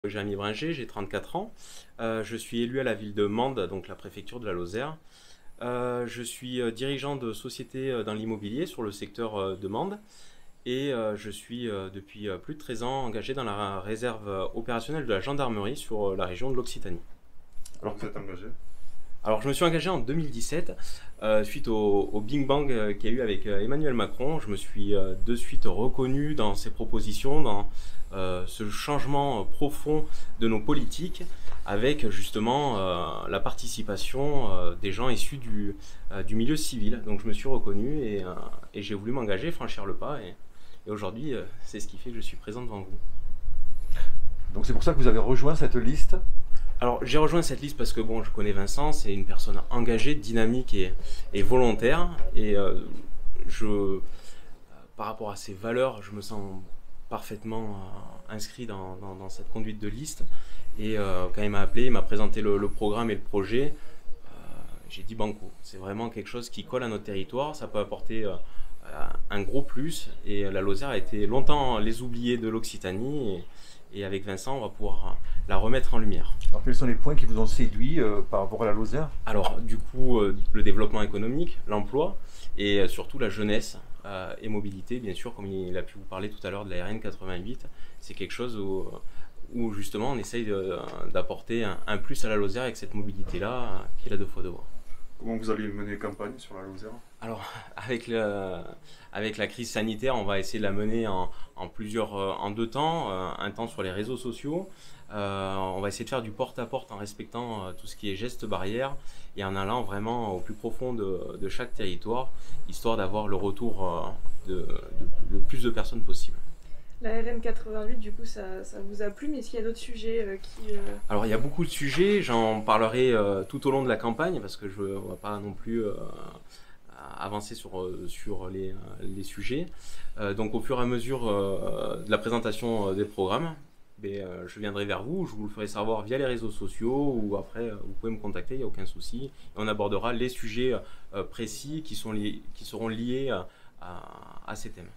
Jérémy Bringer, j'ai 34 ans. Je suis élu à la ville de Mende, donc la préfecture de la Lozère. Je suis dirigeant de société dans l'immobilier sur le secteur de Mende. Et je suis depuis plus de 13 ans engagé dans la réserve opérationnelle de la gendarmerie sur la région de l'Occitanie. Alors vous êtes engagé? Alors je me suis engagé en 2017 suite au Big Bang qu'il y a eu avec Emmanuel Macron. Je me suis de suite reconnu dans ses propositions, dans ce changement profond de nos politiques avec justement la participation des gens issus du milieu civil. Donc je me suis reconnu et j'ai voulu m'engager, franchir le pas et aujourd'hui c'est ce qui fait que je suis présent devant vous. Donc c'est pour ça que vous avez rejoint cette liste? Alors j'ai rejoint cette liste parce que bon, je connais Vincent, c'est une personne engagée, dynamique et volontaire. Et par rapport à ses valeurs, je me sens parfaitement inscrit dans cette conduite de liste. Et quand il m'a appelé, il m'a présenté le programme et le projet, j'ai dit banco. C'est vraiment quelque chose qui colle à notre territoire, ça peut apporter un gros plus. Et la Lozère a été longtemps les oubliés de l'Occitanie. Et avec Vincent, on va pouvoir la remettre en lumière. Alors quels sont les points qui vous ont séduit par rapport à la Lozère? Alors du coup, le développement économique, l'emploi et surtout la jeunesse et mobilité, bien sûr, comme il a pu vous parler tout à l'heure de la RN 88. C'est quelque chose où justement on essaye d'apporter un plus à la Lozère avec cette mobilité-là qui est la 2x2. Comment vous allez mener campagne sur la Lozère? Alors, avec la crise sanitaire, on va essayer de la mener en deux temps. Un temps sur les réseaux sociaux. On va essayer de faire du porte-à-porte en respectant tout ce qui est gestes barrières et en allant vraiment au plus profond de chaque territoire, histoire d'avoir le retour de plus de personnes possible. La RN 88, du coup, ça vous a plu, mais est-ce qu'il y a d'autres sujets Alors, il y a beaucoup de sujets, j'en parlerai tout au long de la campagne, parce que on ne va pas non plus avancer sur les sujets. Donc, au fur et à mesure de la présentation des programmes, je viendrai vers vous, je vous le ferai savoir via les réseaux sociaux, ou après, vous pouvez me contacter, il n'y a aucun souci. Et on abordera les sujets précis qui seront liés à ces thèmes.